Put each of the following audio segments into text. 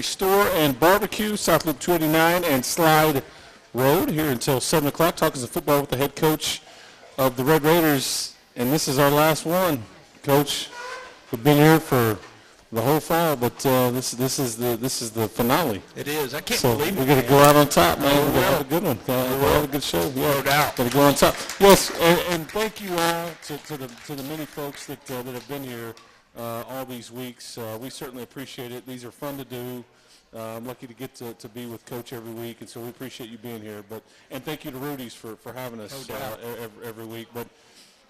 Store and Barbecue, South Loop 289 and Slide Road, here until 7 o'clock, talking some football with the head coach of the Red Raiders. And this is our last one, Coach. We've been here for the whole fall, but this is the finale. It is. I can't so believe it. We're going to go out on top, man. We're going to have a good one. We'll have a good show. Yeah. No doubt. Going to go on top. Yes, and thank you all to the many folks that have been here all these weeks. We certainly appreciate it. These are fun to do. I'm lucky to get to be with Coach every week, and so we appreciate you being here. And thank you to Rudy's for having us every week. But,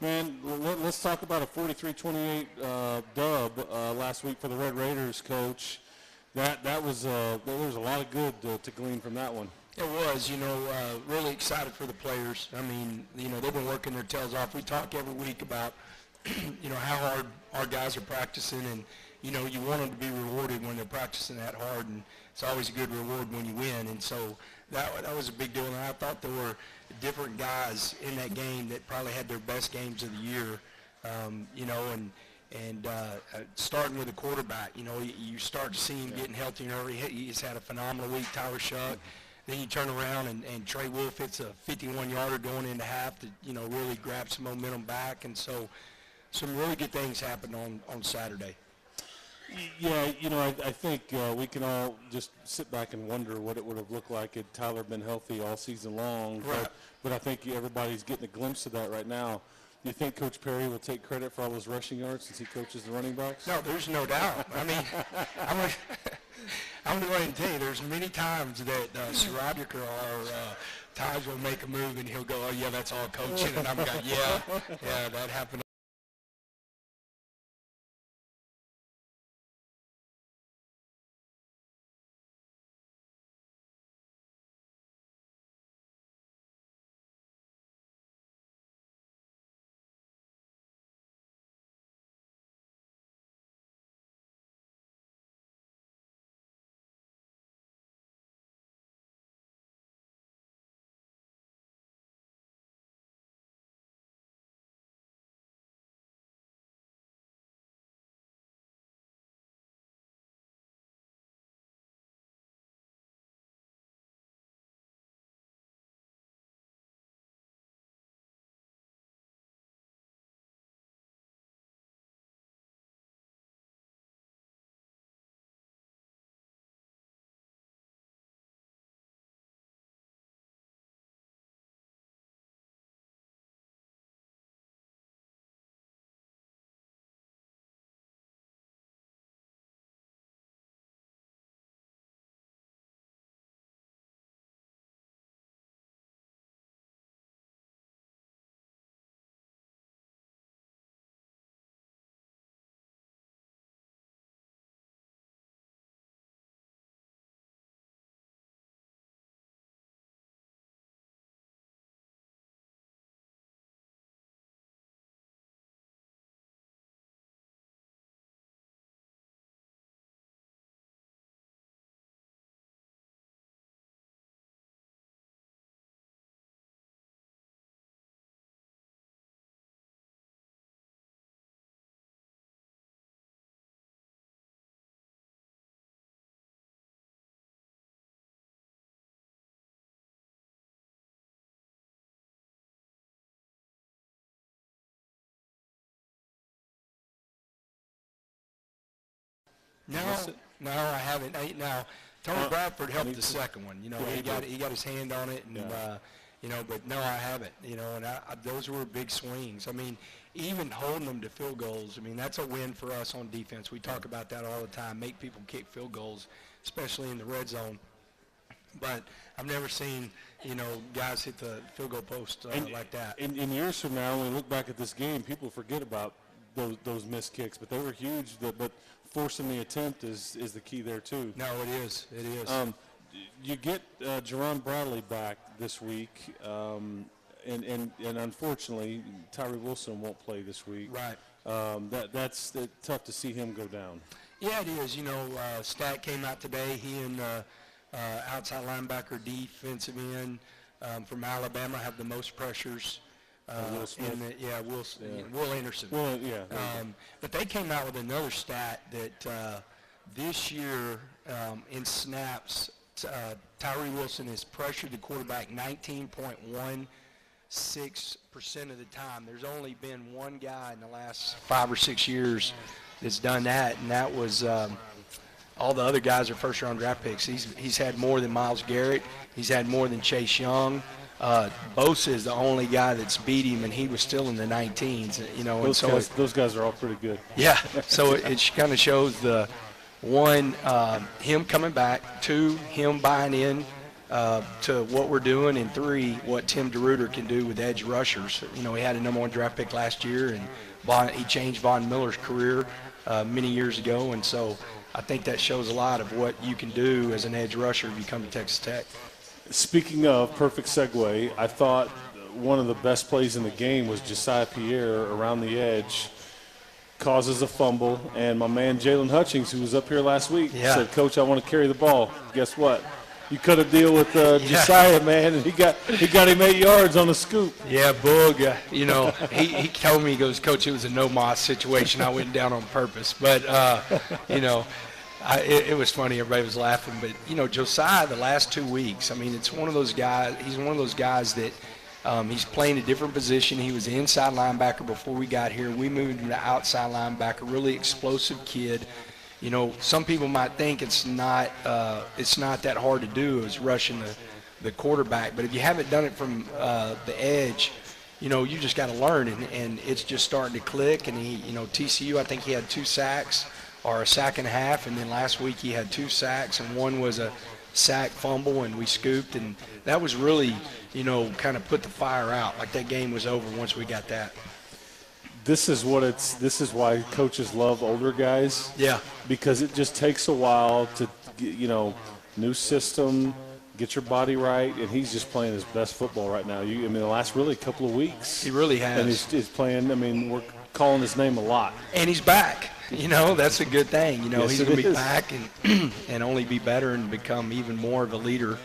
man, let's talk about a 43-28 dub last week for the Red Raiders, Coach. That was there was a lot of good to glean from that one. It was, really excited for the players. I mean, they've been working their tails off. We talk every week about, how hard our guys are practicing, and, you want them to be rewarded when they're practicing that hard, and it's always a good reward when you win. And so that was a big deal, and I thought there were different guys in that game that probably had their best games of the year, and starting with the quarterback, you start to see him getting healthy and early. He's had a phenomenal week, Tyler Shuck. Then you turn around and Trey Wolf hits a 51-yarder going into half to, really grab some momentum back. And so some really good things happened on Saturday. Yeah, I think we can all just sit back and wonder what it would have looked like had Tyler been healthy all season long. Right. But I think everybody's getting a glimpse of that right now. Do you think Coach Perry will take credit for all those rushing yards since he coaches the running backs? No, there's no doubt. I mean, I'm going to tell you, there's many times that Sarabia or Taj will make a move and he'll go, oh, yeah, that's all coaching. And I'm going, yeah, that happened. No, I haven't. Now, Tony Bradford helped the second one. He got his hand on it, and but no, I haven't. And those were big swings. I mean, even holding them to field goals. I mean, that's a win for us on defense. We talk about that all the time. Make people kick field goals, especially in the red zone. But I've never seen guys hit the field goal post like that. In years from now, when we look back at this game, people forget about those missed kicks, but they were huge. But forcing the attempt is the key there too. No, it is. It is. You get Jerron Bradley back this week, and unfortunately, Tyree Wilson won't play this week. Right. That's tough to see him go down. Yeah, it is. Stat came out today. He and outside linebacker, defensive end from Alabama have the most pressures. Will Smith. Will Anderson. Well, yeah. But they came out with another stat that this year in snaps, Tyree Wilson has pressured the quarterback 19.16% of the time. There's only been one guy in the last 5 or 6 years that's done that, and that was all the other guys are first-round draft picks. He's had more than Myles Garrett. He's had more than Chase Young. Bosa is the only guy that's beat him, and he was still in the 19s. You know, those guys are all pretty good. Yeah. So it kind of shows the one, him coming back, 2, him buying in to what we're doing, and 3, what Tim DeRuyter can do with edge rushers. You know, he had a number 1 draft pick last year, and he changed Von Miller's career many years ago, and so I think that shows a lot of what you can do as an edge rusher if you come to Texas Tech. Speaking of perfect segue, I thought one of the best plays in the game was Josiah Pierre around the edge, causes a fumble, and my man Jalen Hutchings, who was up here last week, said, "Coach, I want to carry the ball." Guess what? You cut a deal with Josiah, man, and he got him 8 yards on the scoop. Yeah, Boog, you know, he told me, he goes, "Coach, it was a no-moss situation. I went down on purpose." But, you know, it was funny. Everybody was laughing. But, you know, Josiah, the last 2 weeks, I mean, it's one of those guys. He's one of those guys that he's playing a different position. He was the inside linebacker before we got here. We moved him to outside linebacker, really explosive kid. You know, some people might think it's not that hard to do is rushing the quarterback. But if you haven't done it from the edge, you know, you just got to learn. And it's just starting to click. And he, you know, TCU, I think he had 2 sacks or a sack and a half. And then last week he had 2 sacks, and one was a sack fumble, and we scooped. And that was really, you know, kind of put the fire out. Like that game was over once we got that. This is why coaches love older guys. Yeah. Because it just takes a while to, you know, new system, get your body right, and he's just playing his best football right now. The last really couple of weeks. He really has. And he's playing, I mean, we're calling his name a lot. And he's back. You know, that's a good thing. You know, yes, he's going to be back and only be better and become even more of a leader,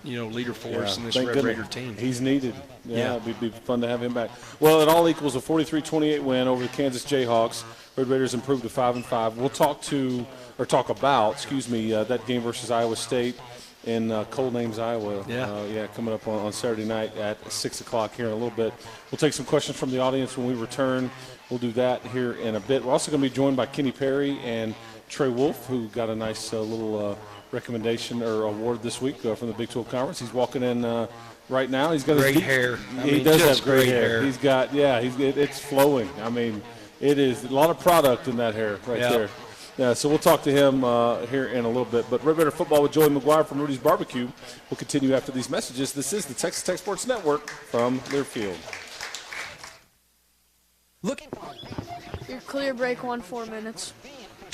leader for us in this Red Raider team. He's needed. Yeah, it'd be fun to have him back. Well, it all equals a 43-28 win over the Kansas Jayhawks. Red Raiders improved to 5-5. We'll talk about that game versus Iowa State in Cold Names, Iowa. Coming up on Saturday night at 6 o'clock here in a little bit. We'll take some questions from the audience when we return. We'll do that here in a bit. We're also going to be joined by Kenny Perry and Trey Wolf, who got a nice little recommendation or award this week from the Big 12 Conference. He's walking in right now. He's got great hair. He does have great hair. He's got it's flowing. I mean, it is a lot of product in that hair there. Yeah, so we'll talk to him here in a little bit. But Red Raider Football with Joey McGuire from Rudy's Barbecue will continue after these messages. This is the Texas Tech Sports Network from Learfield. Your clear break 4 minutes.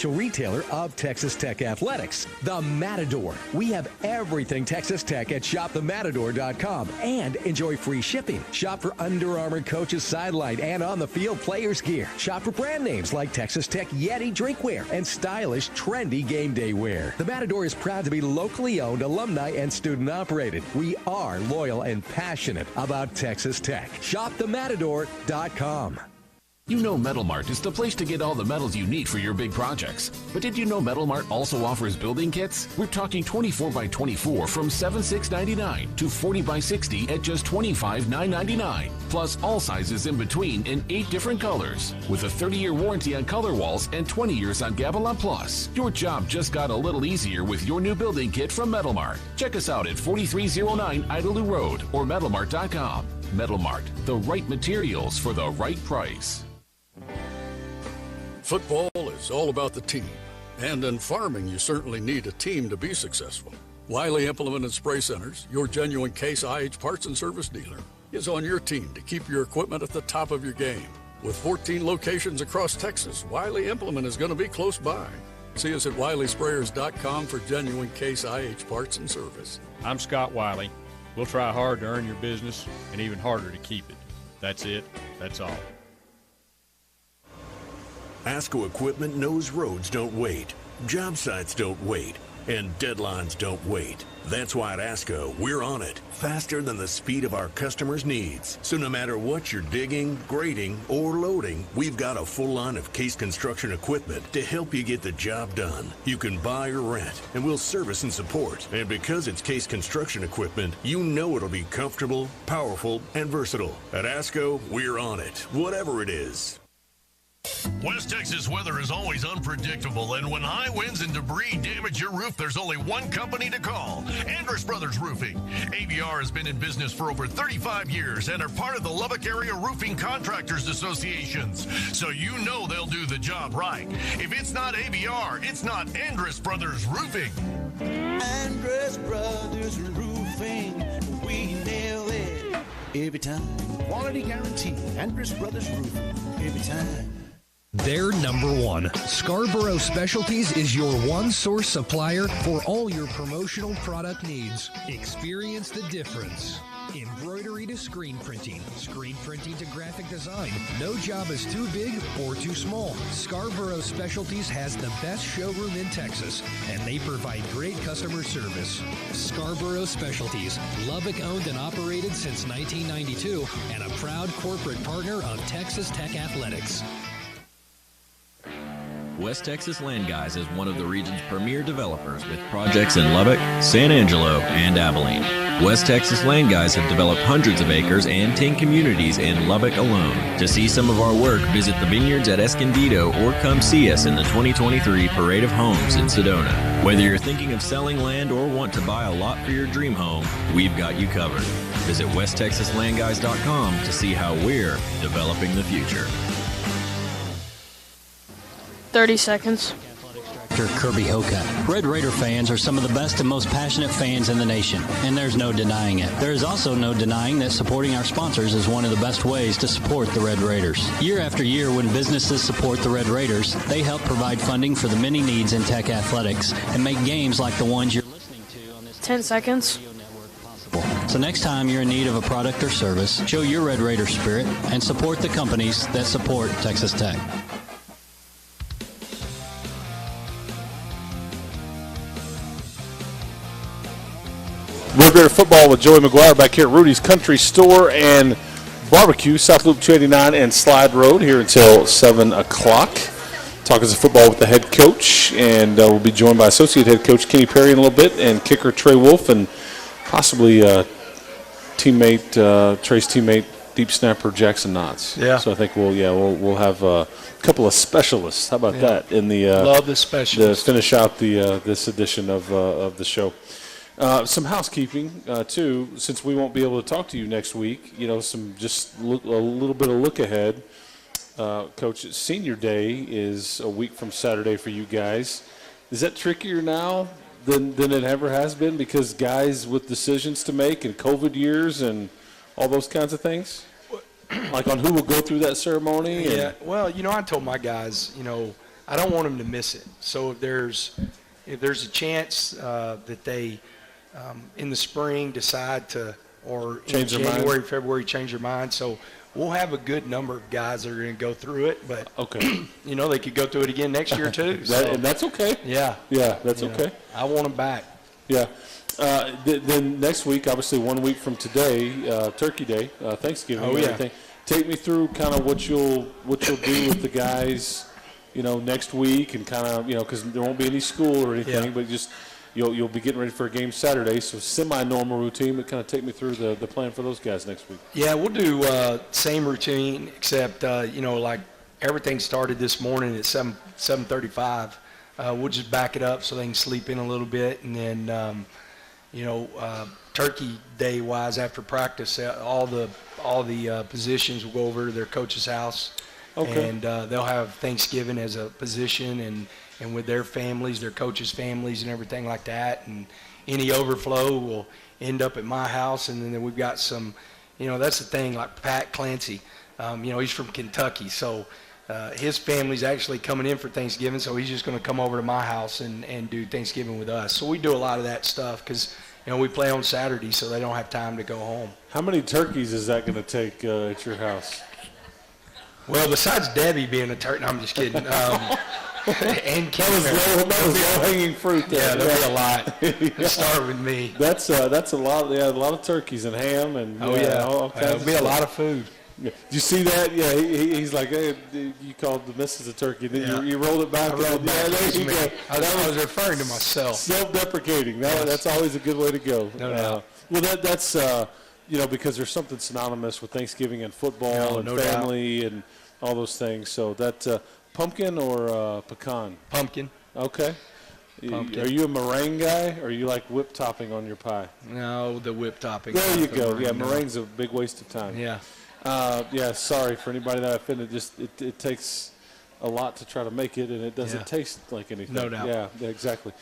Retailer of Texas Tech Athletics, The Matador. We have everything Texas Tech at shopthematador.com and enjoy free shipping. Shop for Under Armour coaches sideline and on the field players gear. Shop for brand names like Texas Tech Yeti drinkware and stylish, trendy game day wear. The Matador is proud to be locally owned, alumni, and student operated. We are loyal and passionate about Texas Tech. Shopthematador.com. You know Metal Mart is the place to get all the metals you need for your big projects. But did you know Metal Mart also offers building kits? We're talking 24 by 24 from $7,699 to 40 by 60 at just $25,999. Plus all sizes in between in 8 different colors. With a 30-year warranty on color walls and 20 years on Gavilan Plus. Your job just got a little easier with your new building kit from Metal Mart. Check us out at 4309 Idalou Road or metalmart.com. Metal Mart, the right materials for the right price. Football is all about the team, and in farming you certainly need a team to be successful. Wiley Implement and Spray Centers, your genuine Case IH parts and service dealer, is on your team to keep your equipment at the top of your game. With 14 locations across Texas, Wiley Implement is going to be close by. See us at WileySprayers.com for genuine Case IH parts and service. I'm Scott Wiley. We'll try hard to earn your business and even harder to keep it. That's it. That's all. ASCO Equipment knows roads don't wait, job sites don't wait, And deadlines don't wait. That's why at ASCO, we're on it, faster than the speed of our customers' needs. So no matter what you're digging, grading, or loading, we've got a full line of Case construction equipment to help you get the job done. You can buy or rent, and we'll service and support. And because it's Case construction equipment, you know it'll be comfortable, powerful, and versatile. At ASCO, we're on it, whatever it is. West Texas weather is always unpredictable, and when high winds and debris damage your roof, there's only one company to call, Andrus Brothers Roofing. ABR has been in business for over 35 years and are part of the Lubbock Area Roofing Contractors Associations, so you know they'll do the job right. If it's not ABR, it's not Andrus Brothers Roofing. Andrus Brothers Roofing, we nail it every time. Quality guarantee, Andrus Brothers Roofing, every time. They're number one. Scarborough Specialties is your one-source supplier for all your promotional product needs. Experience the difference. Embroidery to screen printing to graphic design. No job is too big or too small. Scarborough Specialties has the best showroom in Texas, and they provide great customer service. Scarborough Specialties, Lubbock owned and operated since 1992, and a proud corporate partner of Texas Tech Athletics. West Texas Land Guys is one of the region's premier developers with projects in Lubbock, San Angelo, and Abilene. West Texas Land Guys have developed hundreds of acres and 10 communities in Lubbock alone. To see some of our work, visit the vineyards at Escondido or come see us in the 2023 Parade of Homes in Sedona. Whether you're thinking of selling land or want to buy a lot for your dream home, we've got you covered. Visit westtexaslandguys.com to see how we're developing the future. 30 seconds. Kirby Hocutt. Red Raider fans are some of the best and most passionate fans in the nation, and there's no denying it. There is also no denying that supporting our sponsors is one of the best ways to support the Red Raiders. Year after year, when businesses support the Red Raiders, they help provide funding for the many needs in Tech athletics and make games like the ones you're listening to on this 10 seconds. So next time you're in need of a product or service, show your Red Raider spirit and support the companies that support Texas Tech. Red Raider football with Joey McGuire back here at Rudy's Country Store and Barbecue, South Loop 289 and Slide Road, here until 7 o'clock. Talking some football with the head coach, and we'll be joined by associate head coach Kenny Perry in a little bit, and kicker Trey Wolf, and possibly Trey's teammate, deep snapper Jackson Knotts. Yeah. So I think we'll have a couple of specialists. How about that in the love the specialists to finish out this edition of the show. Some housekeeping, too, since we won't be able to talk to you next week. A little bit of look ahead. Coach, Senior Day is a week from Saturday for you guys. Is that trickier now than it ever has been because guys with decisions to make and COVID years and all those kinds of things? Like on who will go through that ceremony? Yeah, well, I told my guys, I don't want them to miss it. So if there's a chance that they – in the spring decide to, or in January, February, change their mind. So we'll have a good number of guys that are going to go through it, but okay, they could go through it again next year too. And that's okay. Yeah, that's okay. I want them back. Yeah. Then next week, obviously 1 week from today, Turkey Day, Thanksgiving. Oh, yeah. Everything. Take me through kind of what you'll do with the guys, next week, and kind of because there won't be any school or anything, but just. You'll be getting ready for a game Saturday, so semi-normal routine, but kind of take me through the plan for those guys next week. Yeah, we'll do same routine, except, like everything started this morning at 7:35. We'll just back it up so they can sleep in a little bit, and then, Turkey Day-wise after practice, all the positions will go over to their coach's house, and they'll have Thanksgiving as a position and with their families, their coaches' families and everything like that. And any overflow will end up at my house. And then we've got some, that's the thing, like Pat Clancy. He's from Kentucky. So his family's actually coming in for Thanksgiving. So he's just going to come over to my house and do Thanksgiving with us. So we do a lot of that stuff because, we play on Saturday, so they don't have time to go home. How many turkeys is that going to take at your house? Well, besides Debbie being a turkey, no, I'm just kidding. And that was low-hanging fruit there. Yeah, there'll be a lot. Let's start with me. That's a lot. Yeah, a lot of turkeys and ham and all kinds There'll be a lot of food. Yeah. Did you see that? Yeah, he's like, hey, you called the missus a turkey. Then you rolled it back. There you go. I was referring to myself. Self-deprecating. That's always a good way to go. No doubt. Well, that's because there's something synonymous with Thanksgiving and football and family and all those things. So that pumpkin or pecan? Pumpkin. Okay. Pumpkin. Are you a meringue guy, or you like whipped topping on your pie? No, the whipped topping. There you go. Yeah, meringue's a big waste of time. Yeah. Sorry for anybody that I offended. Just it takes a lot to try to make it, and it doesn't taste like anything. No doubt. Yeah, exactly.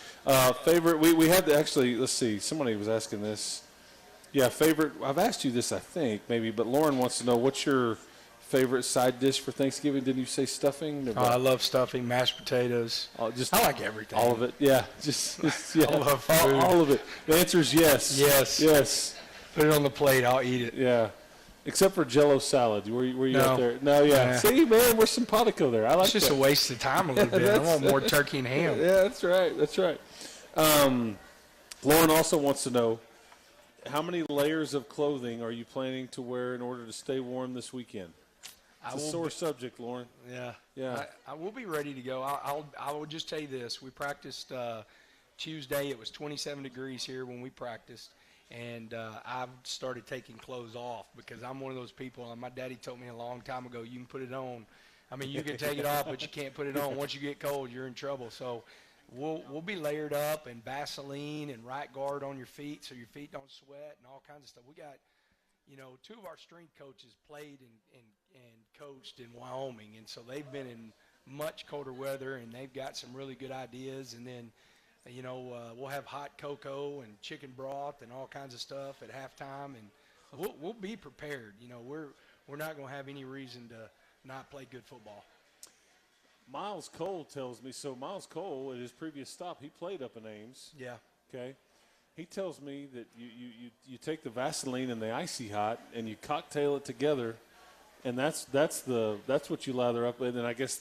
Favorite? We had to actually. Let's see. Somebody was asking this. Yeah, favorite. I've asked you this, I think, maybe, but Lauren wants to know what's your favorite side dish for Thanksgiving. Didn't you say stuffing? I love stuffing, mashed potatoes. I like everything. All of it. Yeah, just yeah. I love food. All of it. The answer is yes. Yes. Put it on the plate. I'll eat it. Yeah. Except for Jell-O salad. Were you No. out there? No, yeah. Nah. See, man, we're simpatico there. I like It's just that. a waste of time a little bit. I want more turkey and ham. Yeah, that's right. That's right. Lauren also wants to know, how many layers of clothing are you planning to wear in order to stay warm this weekend? It's a sore subject, Lauren. Yeah. I will be ready to go. I will just tell you this. We practiced Tuesday. It was 27 degrees here when we practiced. And I've started taking clothes off because I'm one of those people. And my daddy told me a long time ago, you can put it on. I mean, you can take it off, but you can't put it on. Once you get cold, you're in trouble. So we'll be layered up and Vaseline and right guard on your feet so your feet don't sweat and all kinds of stuff. We got, two of our strength coaches played and coached in Wyoming, and so they've been in much colder weather, and they've got some really good ideas. And then we'll have hot cocoa and chicken broth and all kinds of stuff at halftime, and we'll be prepared. We're not going to have any reason to not play good football. Miles Cole tells me, so Miles Cole, at his previous stop, he played up in Ames. Yeah. Okay. He tells me that you take the Vaseline and the Icy Hot and you cocktail it together, and that's what you lather up with, and I guess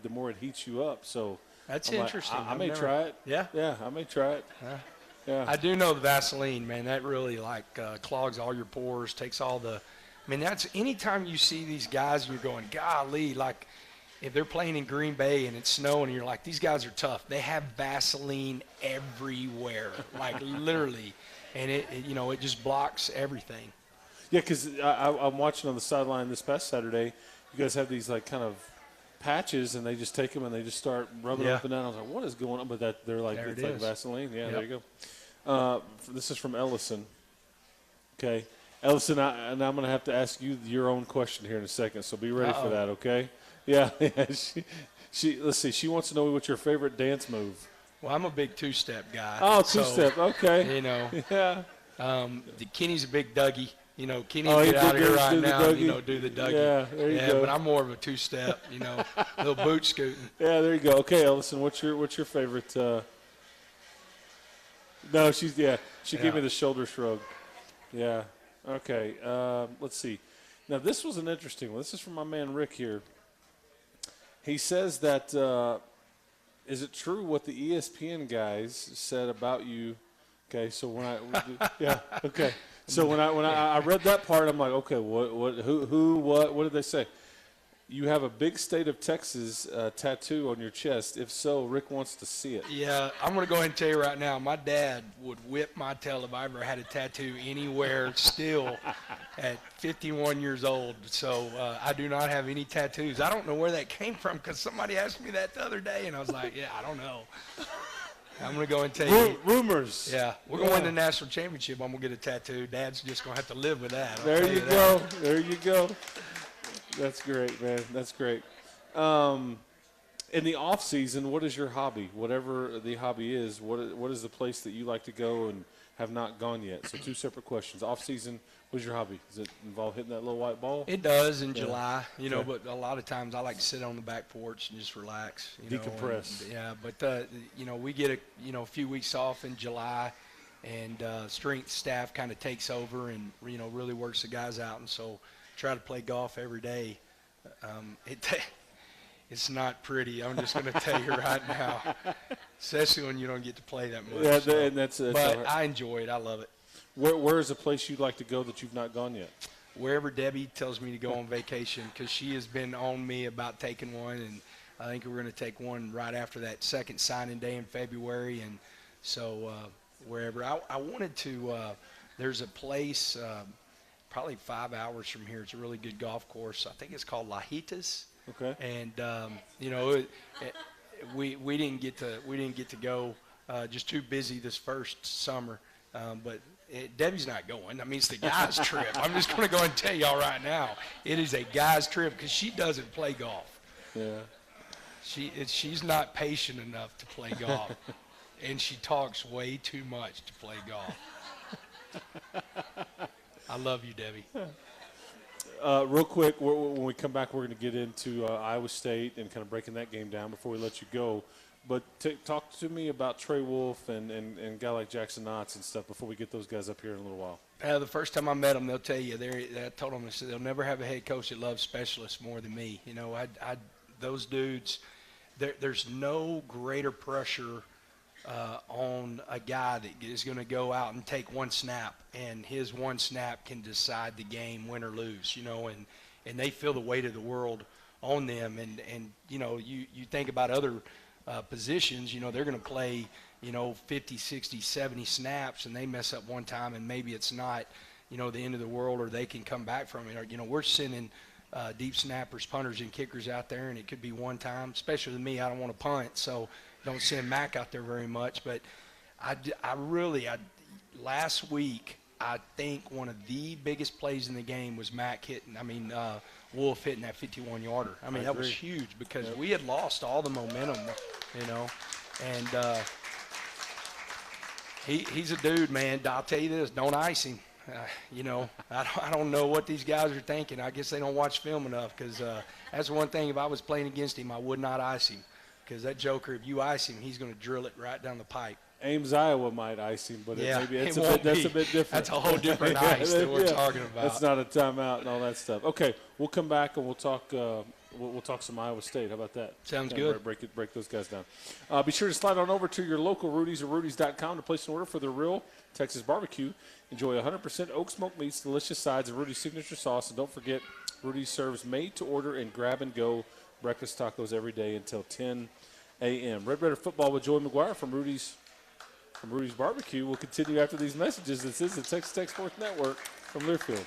the more it heats you up. So that's I'm interesting. I may try it. Yeah, I may try it. Yeah. I do know the Vaseline, man. That really clogs all your pores, takes all the. I mean, that's anytime you see these guys and you're going, golly, like if they're playing in Green Bay and it's snowing and you're like, these guys are tough. They have Vaseline everywhere, like literally, and it just blocks everything. Yeah, because I'm watching on the sideline this past Saturday. You guys have these kind of patches, and they just take them and they just start rubbing up and down. I was like, what is going on? But they're like, it's like Vaseline. Yeah, There you go. This is from Ellison. Okay. Ellison, and I'm going to have to ask you your own question here in a second, so be ready for that, okay? Yeah. She let's see. She wants to know what's your favorite dance move. Well, I'm a big two-step guy. Oh, two-step. Okay. Yeah. Kenny's a big Dougie. Kenny get out of here right now, do the Dougie. Yeah, there you go. But I'm more of a two-step, little boot scooting. Yeah, there you go. Okay, Ellison, what's your favorite? No, she gave me the shoulder shrug. Yeah. Okay. Let's see. Now, this was an interesting one. This is from my man Rick here. He says that, is it true what the ESPN guys said about you? Okay, so okay. So when I read that part, I'm like, okay, what did they say? You have a big state of Texas tattoo on your chest. If so, Rick wants to see it. Yeah, I'm going to go ahead and tell you right now, my dad would whip my tail if I ever had a tattoo anywhere still at 51 years old. So I do not have any tattoos. I don't know where that came from because somebody asked me that the other day, and I was like, yeah, I don't know. I'm going to go and tell you. Rumors. Yeah. We're going to win the national championship. I'm going to get a tattoo. Dad's just going to have to live with that. There you go. There you go. That's great, man. That's great. In the off season, what is your hobby? Whatever the hobby is, what is the place that you like to go and have not gone yet? So two separate questions. Off season, what is your hobby? Does it involve hitting that little white ball? It does in July, but a lot of times I like to sit on the back porch and just relax. Decompress. But we get a few weeks off in July, and strength staff kind of takes over and really works the guys out, and so try to play golf every day. it's not pretty. I'm just going to tell you right now, especially when you don't get to play that much. Yeah, so. and that's but I enjoy it. I love it. Where is a place you'd like to go that you've not gone yet? Wherever Debbie tells me to go on vacation, because she has been on me about taking one, and I think we're going to take one right after that second signing day in February. And so wherever. I wanted to there's a place probably 5 hours from here. It's a really good golf course. I think it's called Lajitas. Okay. And we didn't get to go, just too busy this first summer. But Debbie's not going. I mean, it's the guys' trip. I'm just going to go and tell y'all right now, it is a guys' trip because she doesn't play golf. Yeah. She's not patient enough to play golf, and she talks way too much to play golf. I love you, Debbie. Real quick, when we come back, we're going to get into Iowa State and kind of breaking that game down before we let you go. But talk to me about Trey Wolf and a guy like Jackson Knotts and stuff before we get those guys up here in a little while. The first time I met them, they'll tell you. I told them, I said, they'll never have a head coach that loves specialists more than me. You know, those dudes, there's no greater pressure on a guy that is going to go out and take one snap, and his one snap can decide the game, win or lose, you know, and they feel the weight of the world on them. And you know, you think about other positions, you know, they're going to play, you know, 50, 60, 70 snaps, and they mess up one time, and maybe it's not, you know, the end of the world, or they can come back from it. Or, you know, we're sending deep snappers, punters, and kickers out there, and it could be one time, especially with me. I don't want to punt, so don't send Mac out there very much. But last week, I think one of the biggest plays in the game was Wolf hitting that 51-yarder. I mean, that was huge because we had lost all the momentum, you know. And he's a dude, man. I'll tell you this, don't ice him. You know, I don't know what these guys are thinking. I guess they don't watch film enough because that's one thing. If I was playing against him, I would not ice him because that joker, if you ice him, he's going to drill it right down the pipe. Ames, Iowa might ice him, but maybe that's a bit different. That's a whole different ice that we're talking about. That's not a timeout and all that stuff. Okay, we'll come back and we'll talk. We'll talk some Iowa State. How about that? Sounds good. Break those guys down. Be sure to slide on over to your local Rudy's or Rudy's.com to place an order for the real Texas barbecue. Enjoy 100% oak smoked meats, delicious sides, and Rudy's signature sauce. And don't forget, Rudy's serves made-to-order and grab-and-go breakfast tacos every day until 10 a.m. Red Raider football with Joey McGuire from Rudy's Barbecue will continue after these messages. This is the Texas Tech Sports Network from Learfield.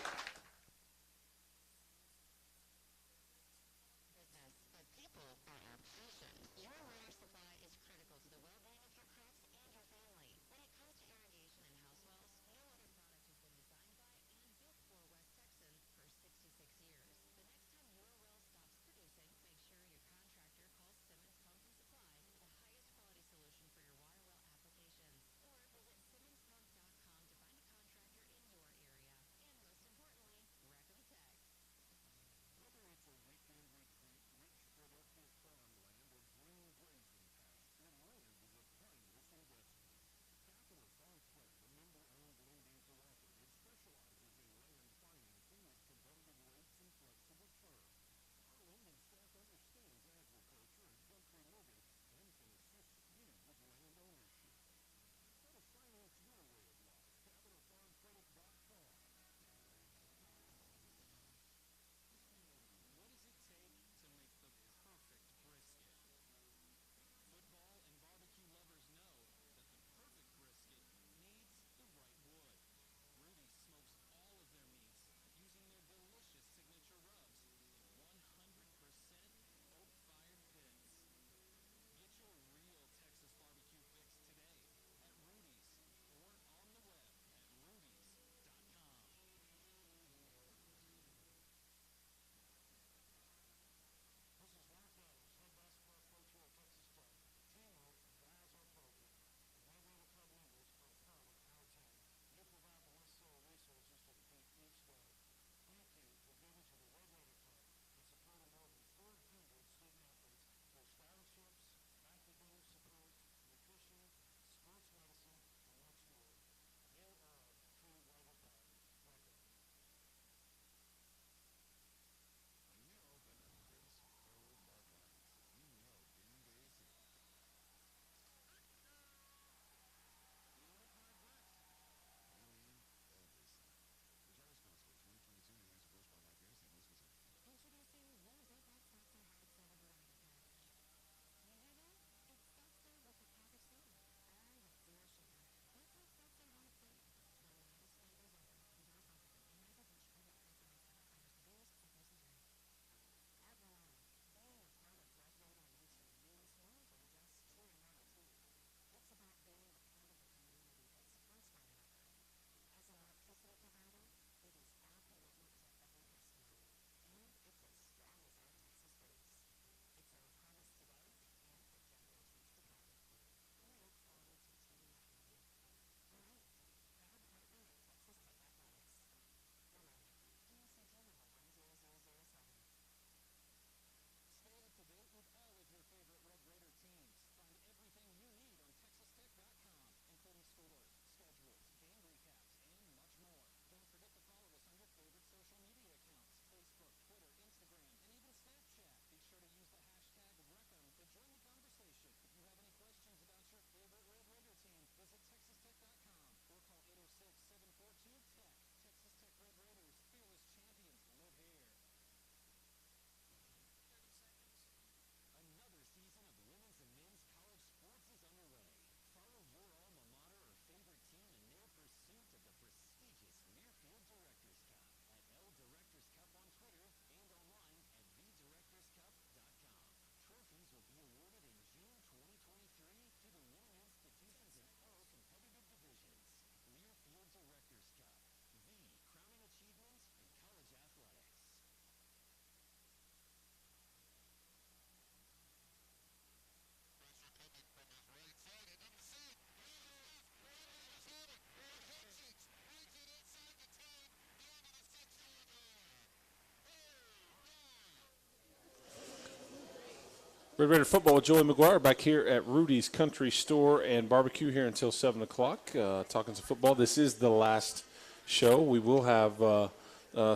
Red Raider football with Joey McGuire back here at Rudy's Country Store and Barbecue here until 7 o'clock, talking some football. This is the last show. We will have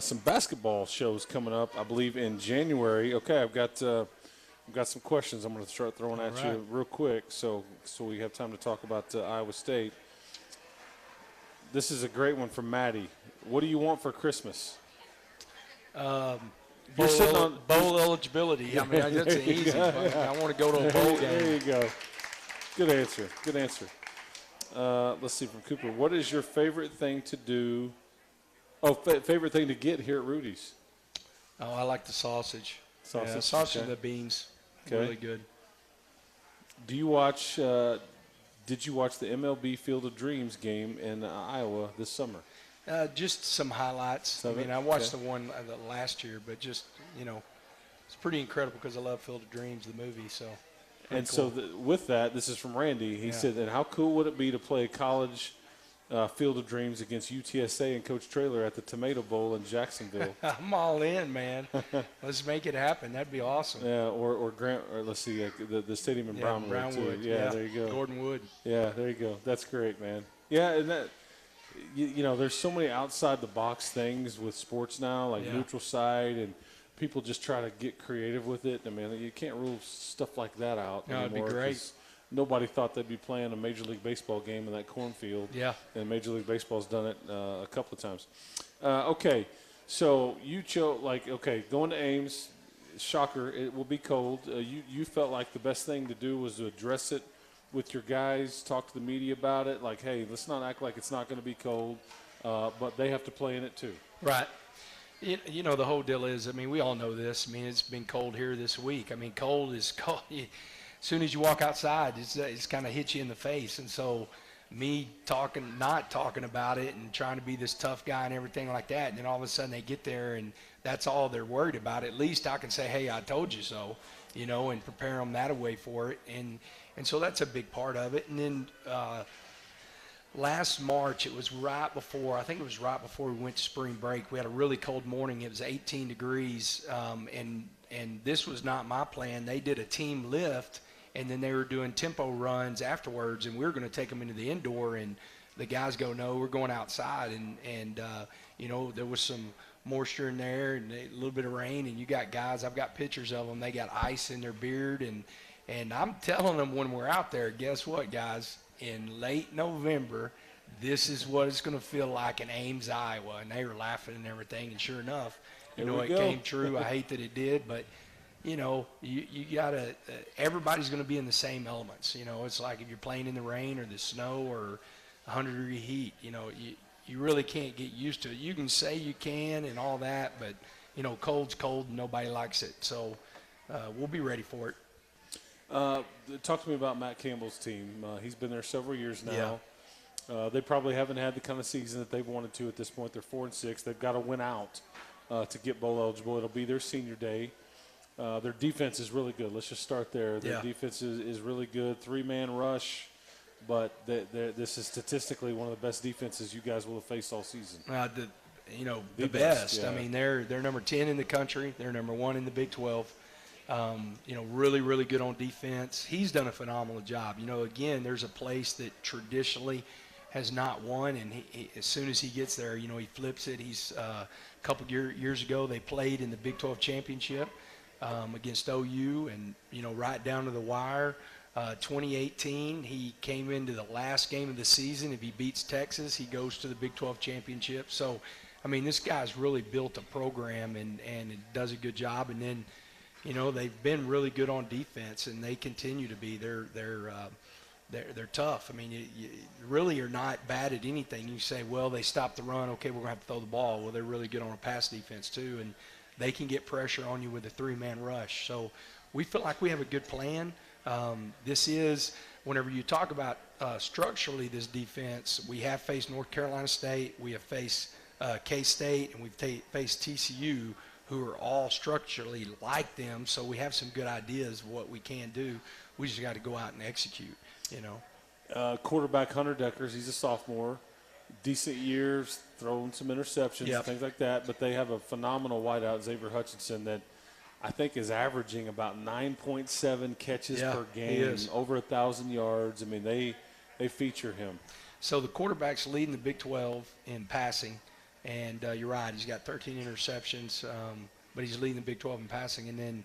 some basketball shows coming up, I believe, in January. Okay, I've got some questions I'm going to start throwing at you real quick so we have time to talk about Iowa State. This is a great one from Maddie. What do you want for Christmas? You're sitting on bowl eligibility. I mean, that's an easy one. I want to go to a bowl game. There you go. Good answer. Good answer. Let's see from Cooper. What is your favorite thing to do? Oh, favorite thing to get here at Rudy's? Oh, I like the sausage. Sausage, yeah, sausage and the beans. Okay. Really good. Do you watch? Did you watch the MLB Field of Dreams game in Iowa this summer? Just some highlights. I mean, I watched the one last year, but just, it's pretty incredible because I love Field of Dreams, the movie. So, and cool. So with that, this is from Randy. He said, and how cool would it be to play college Field of Dreams against UTSA and Coach Traylor at the Tomato Bowl in Jacksonville? I'm all in, man. Let's make it happen. That'd be awesome. Yeah, or Grant, or let's see, the stadium in Brownwood too. Yeah, there you go. Gordon Wood. Yeah, there you go. That's great, man. Yeah, and that. There's so many outside-the-box things with sports now, like neutral site, and people just try to get creative with it. I mean, you can't rule stuff like that out anymore. It'd be great. Nobody thought they'd be playing a Major League Baseball game in that cornfield. Yeah. And Major League Baseball's done it a couple of times. Okay, so you chose, going to Ames, shocker, it will be cold. You felt like the best thing to do was to address it with your guys, talk to the media about it, like, hey, let's not act like it's not going to be cold, but they have to play in it too. Right. The whole deal is, I mean, we all know this. I mean, it's been cold here this week. I mean, cold is cold. As soon as you walk outside, it's kind of hits you in the face. And so me not talking about it and trying to be this tough guy and everything like that, and then all of a sudden they get there and that's all they're worried about. At least I can say, hey, I told you so, and prepare them that way for it. And so that's a big part of it. And then last March, it was right before we went to spring break. We had a really cold morning. It was 18 degrees, and this was not my plan. They did a team lift, and then they were doing tempo runs afterwards, and we were going to take them into the indoor, and the guys go, no, we're going outside. And there was some moisture in there and a little bit of rain, and you got guys, I've got pictures of them, they got ice in their beard, and I'm telling them when we're out there, guess what, guys? In late November, this is what it's going to feel like in Ames, Iowa. And they were laughing and everything. And sure enough, it came true. I hate that it did. But, you got to everybody's going to be in the same elements. It's like if you're playing in the rain or the snow or 100-degree heat, you really can't get used to it. You can say you can and all that, but, cold's cold and nobody likes it. So we'll be ready for it. Talk to me about Matt Campbell's team. He's been there several years now. Yeah. They probably haven't had the kind of season that they've wanted to at this point. They're 4-6. They've got to win out to get bowl eligible. It'll be their senior day. Their defense is really good. Let's just start there. Their defense is really good. 3-man rush, but this is statistically one of the best defenses you guys will have faced all season. The best. Yeah. I mean, they're number 10 in the country. They're number 1 in the Big 12. Really, really good on defense. He's done a phenomenal job. Again, there's a place that traditionally has not won, and he as soon as he gets there, he flips it. He's a couple years ago, they played in the Big 12 championship against OU, and, right down to the wire. 2018, he came into the last game of the season. If he beats Texas, he goes to the Big 12 championship. So, I mean, this guy's really built a program and does a good job. And then, they've been really good on defense, and they continue to be. They're tough. I mean, you really are not bad at anything. You say, well, they stopped the run. Okay, we're going to have to throw the ball. Well, they're really good on a pass defense too, and they can get pressure on you with a 3-man rush. So we feel like we have a good plan. This is, whenever you talk about structurally this defense, we have faced North Carolina State, we have faced K-State, and we've faced TCU, who are all structurally like them, so we have some good ideas of what we can do. We just got to go out and execute, Quarterback Hunter Deckers, he's a sophomore. Decent years, throwing some interceptions, things like that, but they have a phenomenal wideout, Xavier Hutchinson, that I think, is averaging about 9.7 catches per game, he is. over 1,000 yards. I mean, they feature him. So the quarterback's leading the Big 12 in passing, and you're right, he's got 13 interceptions, but he's leading the Big 12 in passing. And then,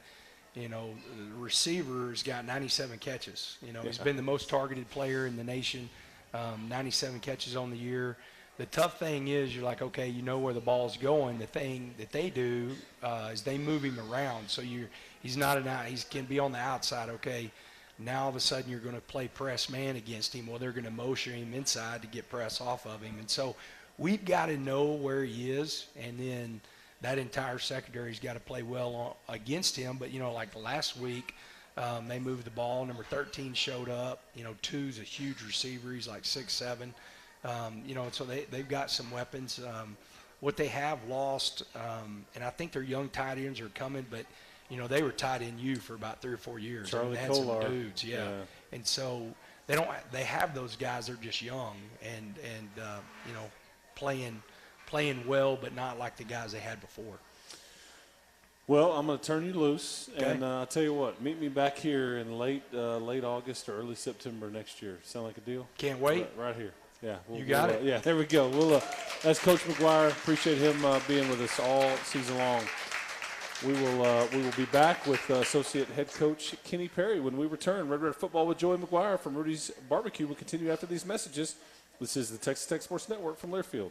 the receiver's got 97 catches. He's been the most targeted player in the nation, 97 catches on the year. The tough thing is you're like, okay, you know where the ball's going. The thing that they do is they move him around. So he's not he can be on the outside, okay. Now all of a sudden you're going to play press man against him. Well, they're going to motion him inside to get press off of him. And so we've got to know where he is, and then that entire secondary's got to play well against him. But, like last week, they moved the ball. Number 13 showed up. 2's a huge receiver. He's like 6'7". So they've got some weapons. What they have lost, and I think their young tight ends are coming, but – they were tight end U for about 3 or 4 years. Charlie they had Kolar. some dudes, yeah. And so they have those guys. They're just young and playing well, but not like the guys they had before. Well, I'm going to turn you loose, Okay. and I'll tell you what. Meet me back here in late August or early September next year. Sound like a deal? Can't wait. Right here. Yeah. You got it. Yeah, there we go. That's Coach McGuire. Appreciate him being with us all season long. We will be back with Associate Head Coach Kenny Perry when we return. Red Football with Joey McGuire from Rudy's Barbecue will continue after these messages. This is the Texas Tech Sports Network from Learfield.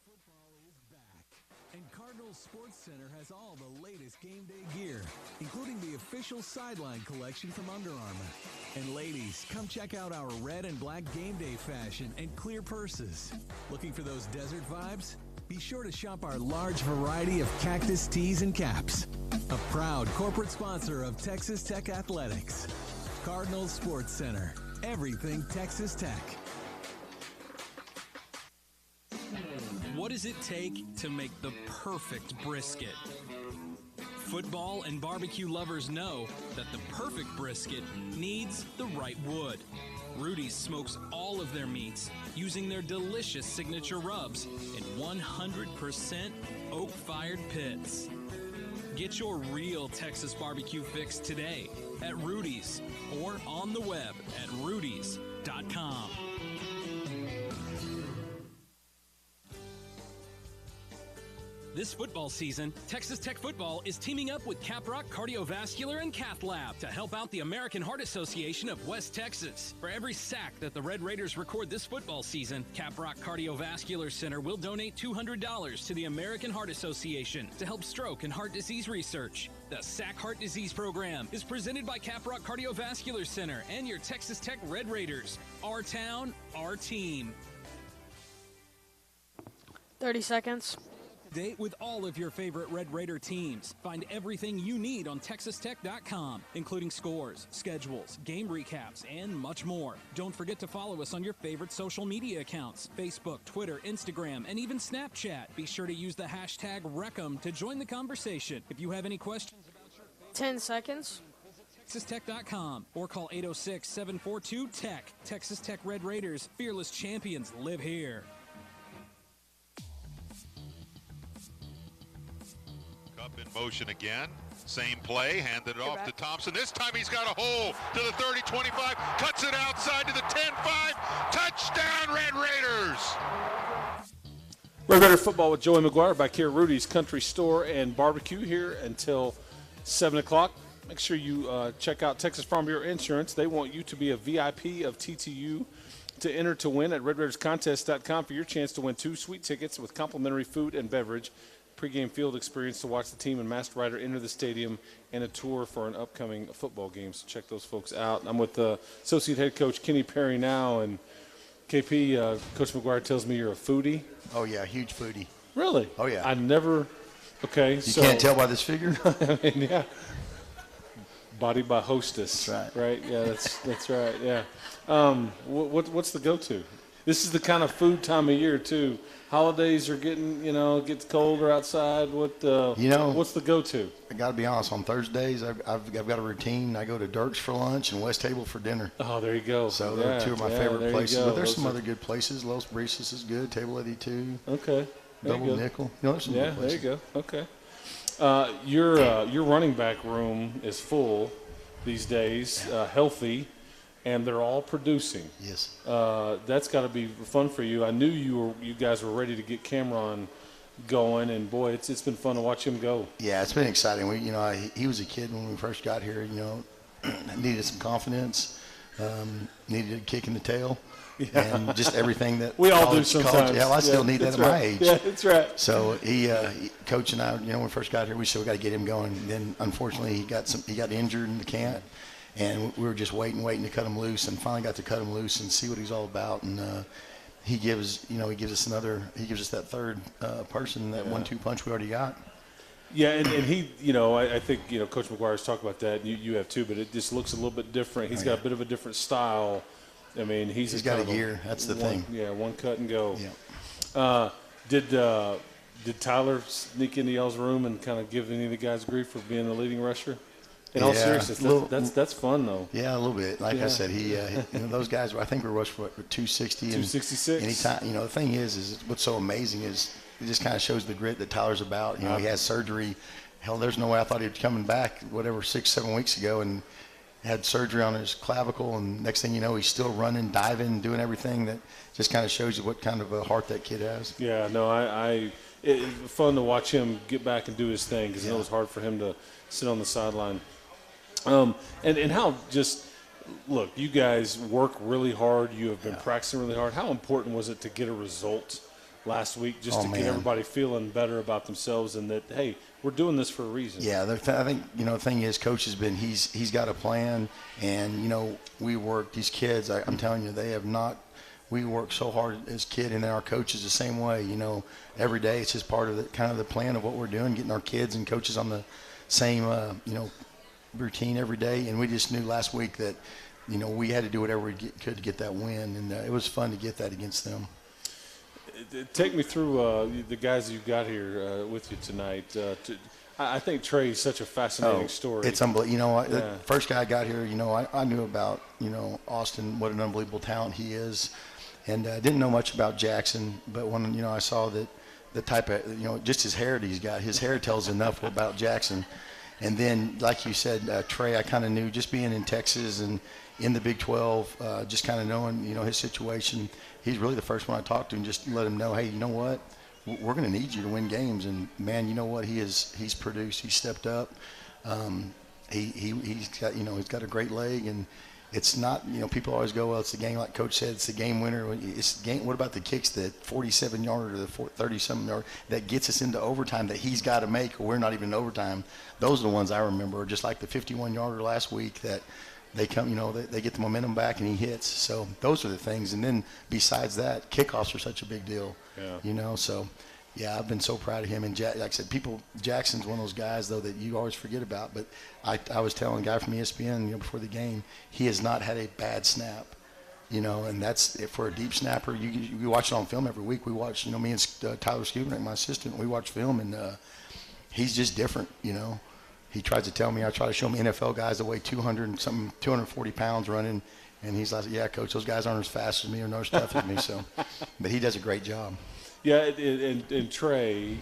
Football is back, and Cardinal Sports Center has all the latest game day gear, including the official sideline collection from Under Armour. And ladies, come check out our red and black game day fashion and clear purses. Looking for those desert vibes? Be sure to shop our large variety of cactus tees and caps. A proud corporate sponsor of Texas Tech Athletics. Cardinal Sports Center. Everything Texas Tech. What does it take to make the perfect brisket? Football and barbecue lovers know that the perfect brisket needs the right wood. Rudy's smokes all of their meats using their delicious signature rubs in 100% oak-fired pits. Get your real Texas barbecue fix today at Rudy's or on the web at rudys.com. This football season, Texas Tech football is teaming up with Caprock Cardiovascular and Cath Lab to help out the American Heart Association of West Texas. For every sack that the Red Raiders record this football season, Caprock Cardiovascular Center will donate $200 to the American Heart Association to help stroke and heart disease research. The SAC Heart Disease Program is presented by Caprock Cardiovascular Center and your Texas Tech Red Raiders. Our town, our team. 30 seconds. Date with all of your favorite Red Raider teams. Find everything you need on TexasTech.com, including scores, schedules, game recaps, and much more. Don't forget to follow us on your favorite social media accounts, Facebook, Twitter, Instagram, and even Snapchat. Be sure to use the hashtag Wreck'em to join the conversation. If you have any questions about your 10 seconds. TexasTech.com or call 806-742-TECH. Texas Tech Red Raiders, fearless champions, live here. Up in motion again. Same play, handed it off to Thompson. This time he's got a hole to the 30, 25, cuts it outside to the 10, 5. Touchdown, Red Raiders! Red Raider football with Joey McGuire back here at Rudy's Country Store and Barbecue here until 7 o'clock. Make sure you check out Texas Farm Bureau Insurance. They want you to be a VIP of TTU. To enter to win at RedRaidersContest.com for your chance to win 2 sweet tickets with complimentary food and beverage, pregame field experience to watch the team and Masked Rider enter the stadium, and a tour for an upcoming football game. So check those folks out. I'm with Associate Head Coach Kenny Perry now, and KP, Coach McGuire tells me you're a foodie. Oh, yeah, huge foodie. Really? Oh, yeah. I never – okay. You can't tell by this figure? I mean, yeah. Body by hostess. That's right. Right? Yeah, that's right, yeah. What's the go-to? This is the kind of food time of year, too. Holidays are getting, gets colder outside. What's the go-to? I got to be honest. On Thursdays, I've got a routine. I go to Dirk's for lunch and West Table for dinner. Oh, there you go. So they're 2 of my favorite places. But there's some other good places. Los Brises is good. Table 82. Okay. Double Nickel. There's some good places. There you go. Okay. Your running back room is full these days, healthy. And they're all producing. Yes. That's got to be fun for you. I knew you guys were ready to get Cameron going, and boy, it's been fun to watch him go. Yeah, it's been exciting. He was a kid when we first got here. Needed some confidence, needed a kick in the tail, and just everything that we all do sometimes. I still need that at my age. Yeah, that's right. So Coach and I, when we first got here, we said we got to get him going. And then unfortunately, he got injured in the camp. And we were just waiting to cut him loose, and finally got to cut him loose and see what he's all about. And he gives us that third person, that 1-2 punch we already got. Yeah, and he, I think, Coach McGuire's talked about that. You have too, but it just looks a little bit different. He's got a bit of a different style. I mean, he's got a gear. That's the thing. Yeah, one cut and go. Yeah. Did Tyler sneak into y'all's room and kind of give any of the guys grief for being the leading rusher? In all seriousness, that's fun though. Yeah, a little bit. Like I said, those guys. I think we rushed for 260. 266. Anytime, the thing is what's so amazing is it just kind of shows the grit that Tyler's about. He had surgery. Hell, there's no way I thought he'd be coming back. 6-7 weeks ago, and had surgery on his clavicle. And next thing you know, he's still running, diving, doing everything. That just kind of shows you what kind of a heart that kid has. Yeah, no, it's fun to watch him get back and do his thing because I know it's hard for him to sit on the sideline. And how look, you guys work really hard. You have been practicing really hard. How important was it to get a result last week get everybody feeling better about themselves and that, hey, we're doing this for a reason? Yeah, I think, the thing is, Coach has been, he's got a plan, and, we work, these kids, I'm telling you, they have not, we work so hard as kid, and then our coaches the same way, every day it's just part of the plan of what we're doing, getting our kids and coaches on the same, routine every day. And we just knew last week that, we had to do whatever we could to get that win, and it was fun to get that against them. Take me through the guys you've got here with you tonight. I think Trey's such a fascinating story. It's unbelievable. The first guy I got here, I knew about, Austin, what an unbelievable talent he is. And I didn't know much about Jackson, but when, I saw that the type of, just his hair that he's got, his hair tells enough about Jackson. And then, like you said, Trey, I kind of knew just being in Texas and in the Big 12, just kind of knowing, his situation. He's really the first one I talked to and just let him know, hey, you know what? we're going to need you to win games. And man, you know what? He's produced. He's stepped up. He's got he's got a great leg, and it's not people always go, well, it's the game, like Coach said, it's the game winner. It's the game. What about the kicks, the 47-yarder or the 30-something yard that gets us into overtime that he's got to make, or we're not even in overtime? Those are the ones I remember. Just like the 51-yarder last week that they come, they get the momentum back and he hits. So those are the things. And then besides that, kickoffs are such a big deal. Yeah. So. Yeah, I've been so proud of him. And like I said, Jackson's one of those guys, though, that you always forget about. But I was telling a guy from ESPN, before the game, he has not had a bad snap, and that's for a deep snapper. You watch it on film every week. We watch, me and Tyler Skubnik, my assistant, we watch film, and he's just different, He tries to tell me, I try to show him NFL guys that weigh 240 pounds running, and he's like, yeah, Coach, those guys aren't as fast as me or not as tough as me. So, but he does a great job. Yeah, and Trey,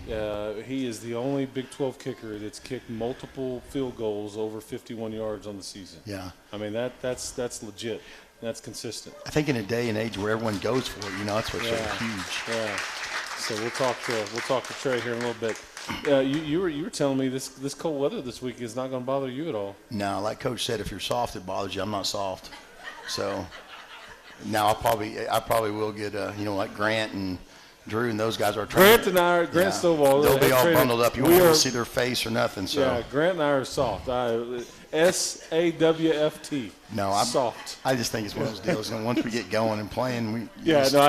he is the only Big 12 kicker that's kicked multiple field goals over 51 yards on the season. Yeah. I mean, that's legit. That's consistent. I think in a day and age where everyone goes for it, that's what's so huge. Yeah. So we'll talk to Trey here in a little bit. You were telling me this cold weather this week is not going to bother you at all. No, like Coach said, if you're soft, it bothers you. I'm not soft. So now I probably will get like Grant and Drew and those guys are trying. Grant Stovall. They'll be all bundled up. You won't be able to see their face or nothing. So yeah, Grant and I are soft. SAWFT. No, I'm soft. I just think it's one of those deals. And once we get going and playing, I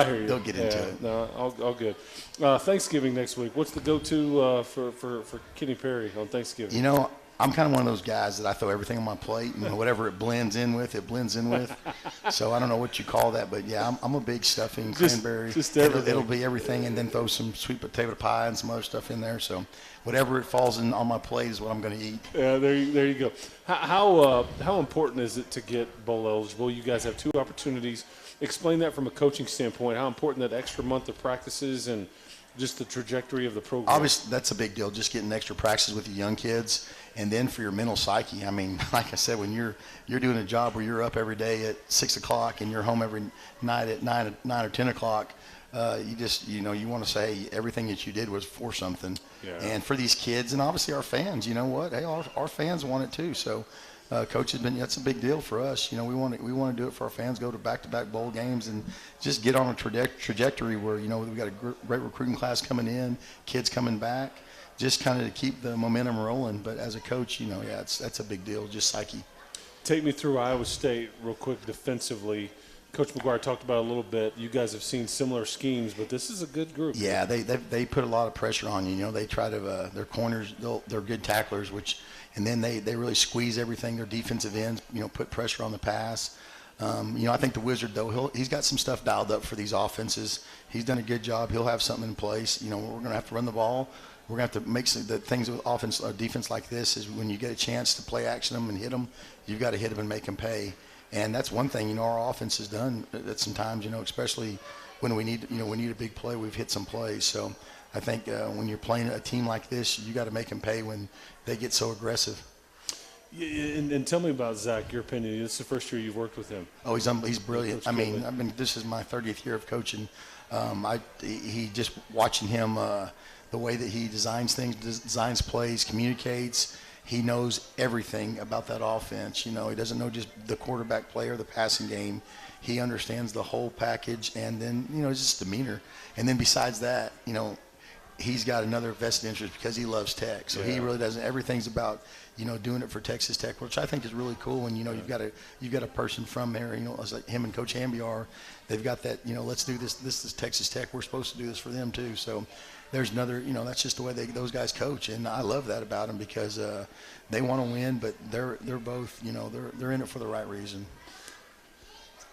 hear you. They'll get into it. No, all good. Thanksgiving next week. What's the go-to for Kenny Perry on Thanksgiving? I'm kind of one of those guys that I throw everything on my plate, and whatever it blends in with, it blends in with. So I don't know what you call that, but yeah, I'm a big stuffing, cranberry. It'll be everything, and then throw some sweet potato pie and some other stuff in there. So whatever it falls in on my plate is what I'm going to eat. Yeah, there you go. How important is it to get bowl eligible? You guys have 2 opportunities. Explain that from a coaching standpoint. How important that extra month of practices and just the trajectory of the program. Obviously, that's a big deal, just getting extra practices with the young kids. And then for your mental psyche, I mean, like I said, when you're doing a job where you're up every day at 6 o'clock and you're home every night at 9 or 10 o'clock, you just, you want to say everything that you did was for something. Yeah. And for these kids and obviously our fans, you know what? Hey, our fans want it too. So Coach has been, that's a big deal for us. We want to do it for our fans, go to back-to-back bowl games and just get on a trajectory where, we've got a great recruiting class coming in, kids coming back. Just kind of to keep the momentum rolling. But as a coach, that's a big deal, just psyche. Take me through Iowa State real quick defensively. Coach McGuire talked about it a little bit. You guys have seen similar schemes, but this is a good group. Yeah, they put a lot of pressure on you. They try to their corners, they're good tacklers, and then they really squeeze everything. Their defensive ends, put pressure on the pass. I think the Wizard, though, he's got some stuff dialed up for these offenses. He's done a good job. He'll have something in place. We're going to have to run the ball. We're going to have to make the things with offense or defense like this is when you get a chance to play action them and hit them, you've got to hit them and make them pay. And that's one thing, our offense has done at some times, especially when we need a big play, we've hit some plays. So I think when you're playing a team like this, you got to make them pay when they get so aggressive. And tell me about Zach, your opinion. This is the first year you've worked with him. Oh, he's brilliant. This is my 30th year of coaching. He just watching him, the way that he designs things, designs plays, communicates. He knows everything about that offense. He doesn't know just the quarterback play or the passing game. He understands the whole package, and then, it's just demeanor. And then besides that, he's got another vested interest because he loves Tech. So he really doesn't. Everything's about, doing it for Texas Tech, which I think is really cool. And you've got a person from there. It's like him and Coach Hamby are. They've got that. Let's do this. This is Texas Tech. We're supposed to do this for them too. So there's another. That's just the way those guys coach, and I love that about them because they want to win, but they're both. They're in it for the right reason.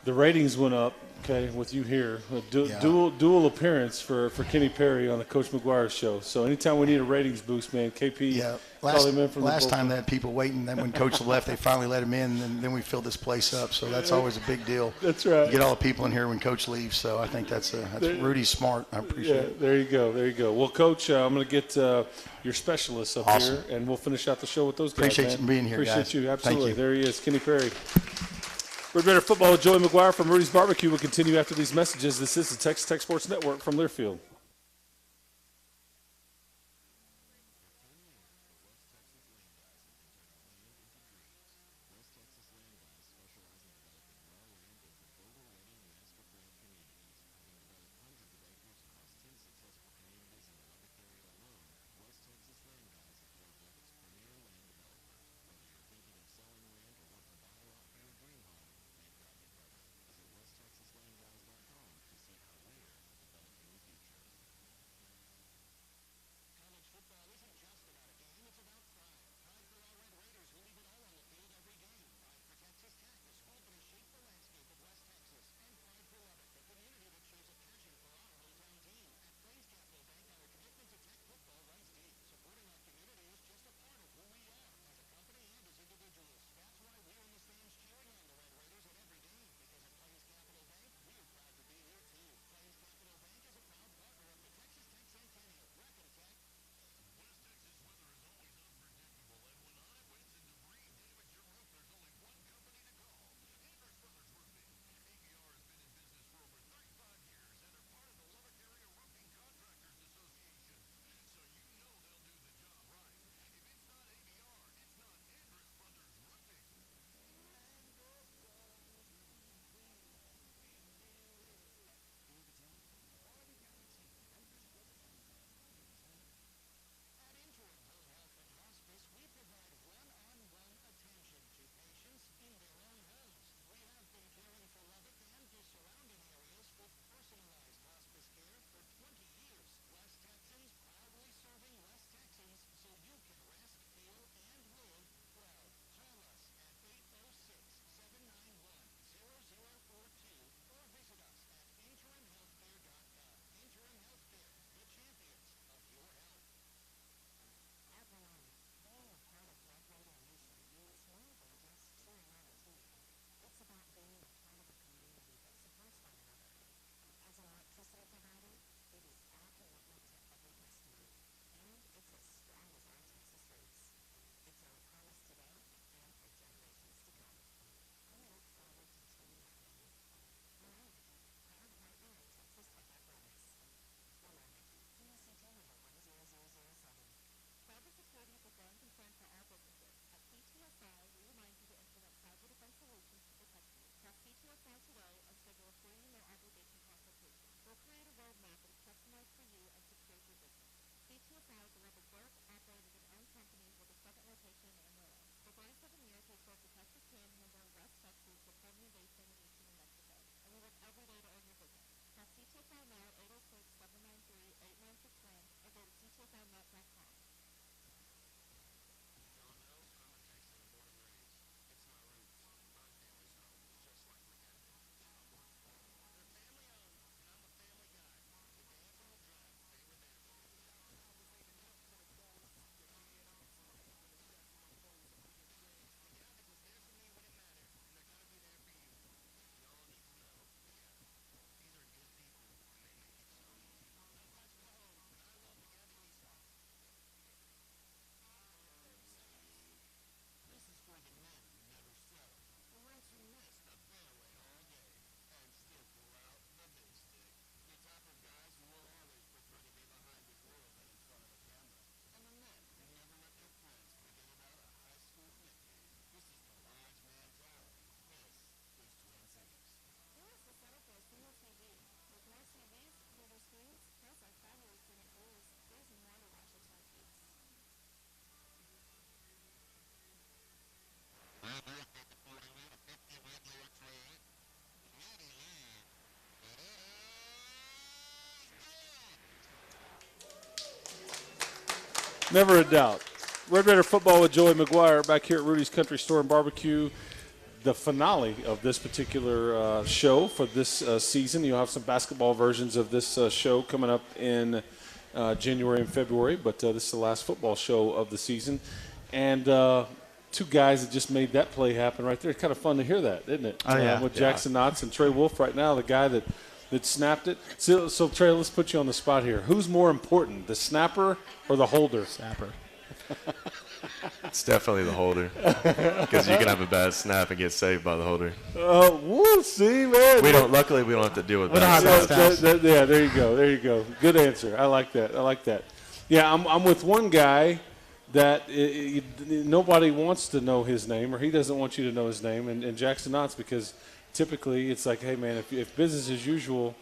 The ratings went up, with you here. Dual appearance for Kenny Perry on the Coach McGuire show. So anytime we need a ratings boost, man, KP call him in from last time they had people waiting. Then when Coach left, they finally let him in, and then we filled this place up. So that's always a big deal. That's right. Get all the people in here when Coach leaves. So I think that's Rudy's smart. I appreciate it. There you go. Well, Coach, I'm going to get your specialists up here, and we'll finish out the show with those guys. Appreciate you being here, guys. Appreciate you. Absolutely. Thank you. There he is, Kenny Perry. Red Raider Football with Joey McGuire from Rudy's Barbecue will continue after these messages. This is the Texas Tech Sports Network from Learfield. Never a doubt. Red Raider football with Joey McGuire back here at Rudy's Country Store and Barbecue. The finale of this particular show for this season. You'll have some basketball versions of this show coming up in January and February, but this is the last football show of the season. And two guys that just made that play happen right there. It's kind of fun to hear that, isn't it? Oh, yeah. With Jackson Knotts and Trey Wolf right now, the guy that snapped it. So, Trey, let's put you on the spot here. Who's more important, the snapper or the holder? Snapper. It's definitely the holder, because you can have a bad snap and get saved by the holder. We'll see, man. Luckily, we don't have to deal with that. that. Yeah, there you go. Good answer. I like that. Yeah, I'm with one guy that nobody wants to know his name, or he doesn't want you to know his name, and Jackson Knotts, because typically it's like, hey, man, if business as usual,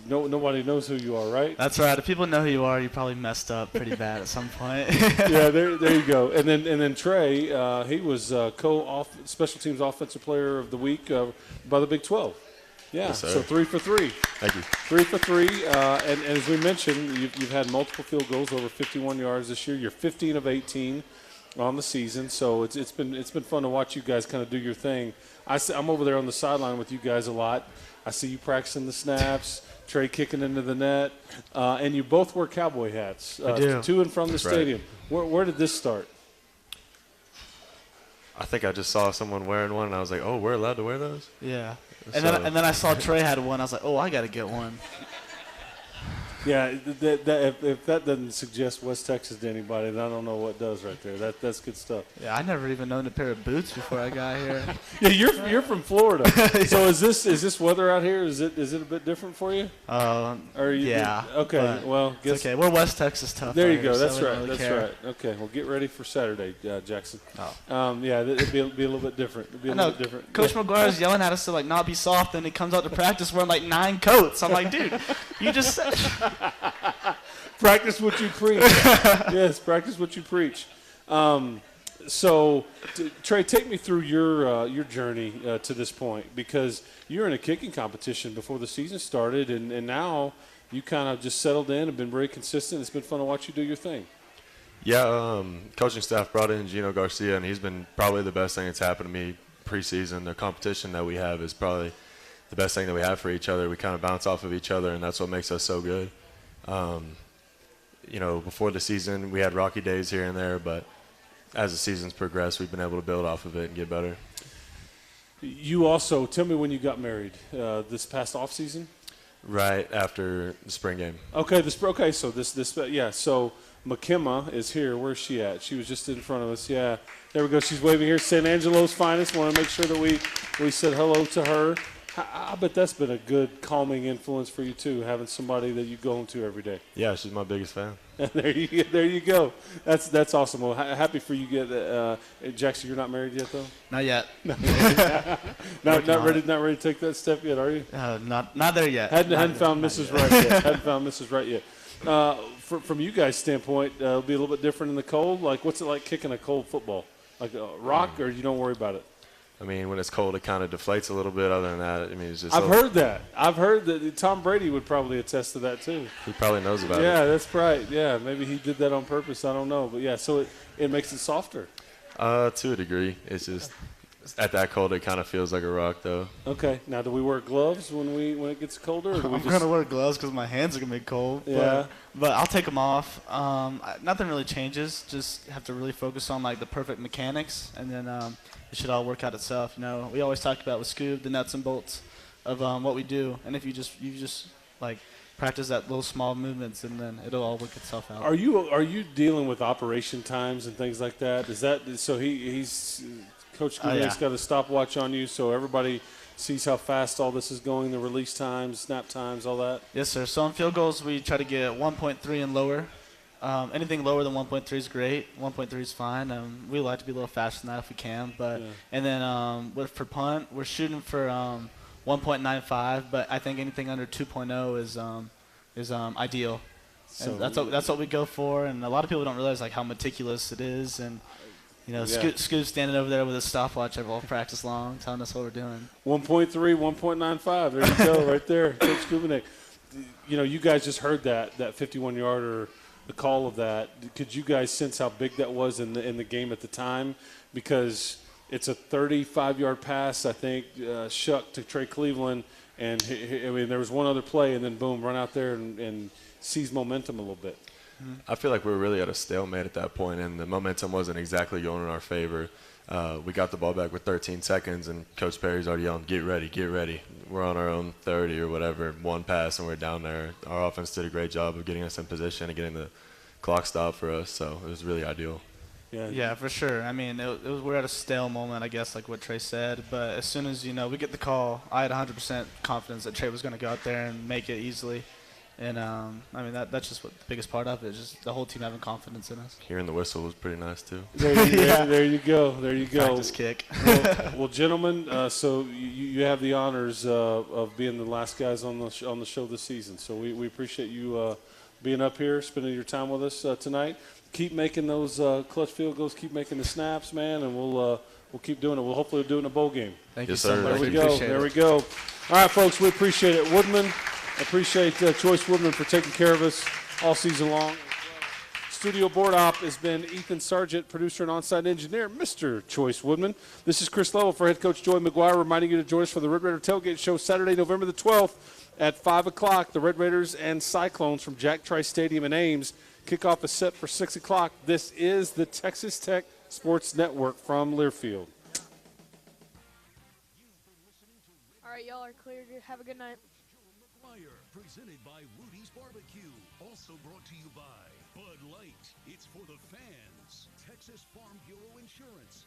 nobody knows who you are, right? That's right. If people know who you are, you probably messed up pretty bad at some point. Yeah, there you go. And then Trey, he was special teams offensive player of the week by the Big 12. Yeah, yes, so 3 for 3. Thank you. 3 for 3. And as we mentioned, you've had multiple field goals, over 51 yards this year. You're 15 of 18 on the season, so it's been fun to watch you guys kind of do your thing. I'm over there on the sideline with you guys a lot. I see you practicing the snaps, Trey kicking into the net, and you both wear cowboy hats to and from the stadium. Right. Where did this start? I think I just saw someone wearing one, and I was like, oh, we're allowed to wear those? Yeah. And then I saw Trey had one. I was like, oh, I got to get one. Yeah, if that doesn't suggest West Texas to anybody, then I don't know what does right there. That's good stuff. Yeah, I never even owned a pair of boots before I got here. Yeah, you're from Florida. Yeah. So is this weather out here? Is it a bit different for you? Yeah. Okay. Well, it's okay. We're West Texas tough. There you go. Here, that's so right. Really Right. Okay. Well, get ready for Saturday, Jackson. Oh. Yeah, it'd be a little bit different. It'd be a little bit different. Coach McGuire's yelling at us to not be soft, and he comes out to practice wearing 9 coats. I'm like, dude, you just said. Practice what you preach. Yes, practice what you preach. So, Trey, take me through your journey to this point, because you're in a kicking competition before the season started, and now you kind of just settled in and been very consistent. It's been fun to watch you do your thing. Yeah, coaching staff brought in Gino Garcia, and he's been probably the best thing that's happened to me preseason. The competition that we have is probably the best thing that we have for each other. We kind of bounce off of each other, and that's what makes us so good. Before the season, we had rocky days here and there, but as the season's progressed, we've been able to build off of it and get better. You also, tell me when you got married, this past offseason? Right after the spring game. Okay, so so McKimma is here. Where's she at? She was just in front of us. Yeah, there we go. She's waving here. San Angelo's finest. Want to make sure that we said hello to her. I bet that's been a good calming influence for you too, having somebody that you go home to every day. Yeah, she's my biggest fan. There you go. That's awesome. Well, happy for you. Jackson, you're not married yet though. Not yet. not ready to take that step yet, are you? Not there yet. Hadn't found Mrs. Right yet. Hadn't found Mrs. Right yet. From you guys' standpoint, it'll be a little bit different in the cold. Like, what's it like kicking a cold football? Like a rock, or you don't worry about it? I mean, when it's cold, it kind of deflates a little bit. Other than that, it's just. I've heard that Tom Brady would probably attest to that too. He probably knows about it. Yeah, that's right. Yeah, maybe he did that on purpose. I don't know, but yeah, so it makes it softer. To a degree, it's just at that cold, it kind of feels like a rock, though. Okay, now do we wear gloves when it gets colder? Or do we I'm gonna wear gloves because my hands are gonna be cold. Yeah, but I'll take them off. Nothing really changes. Just have to really focus on the perfect mechanics, and then it should all work out itself. We always talk about with Scoob the nuts and bolts of what we do, and if you just practice that little small movements, and then it'll all work itself out. Are you dealing with operation times and things like that? Is that so? He's Coach Goulet's got a stopwatch on you, so everybody sees how fast all this is going, the release times, snap times, all that? Yes, sir. So on field goals, we try to get 1.3 and lower. Anything lower than 1.3 is great. 1.3 is fine. We like to be a little faster than that if we can. But and then for punt, we're shooting for 1.95, but I think anything under 2.0 is ideal. So and that's what we go for. And a lot of people don't realize how meticulous it is. And Scoot's standing over there with a stopwatch all practice long, telling us what we're doing. 1.3, 1.95. There you go, right there, Coach Goulet. You guys just heard that 51-yarder the call of that. Could you guys sense how big that was in the game at the time? Because it's a 35-yard pass, I think, shuck to Trey Cleveland, and I mean there was one other play, and then boom, run out there and seize momentum a little bit. I feel like we were really at a stalemate at that point, and the momentum wasn't exactly going in our favor. We got the ball back with 13 seconds, and Coach Perry's already yelling, get ready, get ready. We're on our own 30 or whatever, one pass, and we're down there. Our offense did a great job of getting us in position and getting the clock stopped for us, so it was really ideal. Yeah, for sure. I mean, we're at a stale moment, I guess, like what Trey said. But as soon as, we get the call, I had 100% confidence that Trey was going to go out there and make it easily. And, I mean, that's just what the biggest part of it is, just the whole team having confidence in us. Hearing the whistle was pretty nice, too. There you go. Practice kick. Well, gentlemen, so you have the honors of being the last guys on the show this season. So we appreciate you being up here, spending your time with us tonight. Keep making those clutch field goals. Keep making the snaps, man, and we'll keep doing it. We'll hopefully do it in a bowl game. Thank you so much. There we go. All right, folks, we appreciate it. Woodman, appreciate Choice Woodman for taking care of us all season long. Studio board op has been Ethan Sargent, producer and on-site engineer, Mr. Choice Woodman. This is Chris Lovell for head coach Joey McGuire, reminding you to join us for the Red Raider Tailgate Show Saturday, November the 12th at 5 o'clock. The Red Raiders and Cyclones from Jack Trice Stadium in Ames. Kickoff is set for 6 o'clock. This is the Texas Tech Sports Network from Learfield. All right, y'all are clear. Have a good night. McGuire, presented by Rudy's Barbecue. Also brought to you by Bud Light. It's for the fans. Texas Farm Bureau Insurance.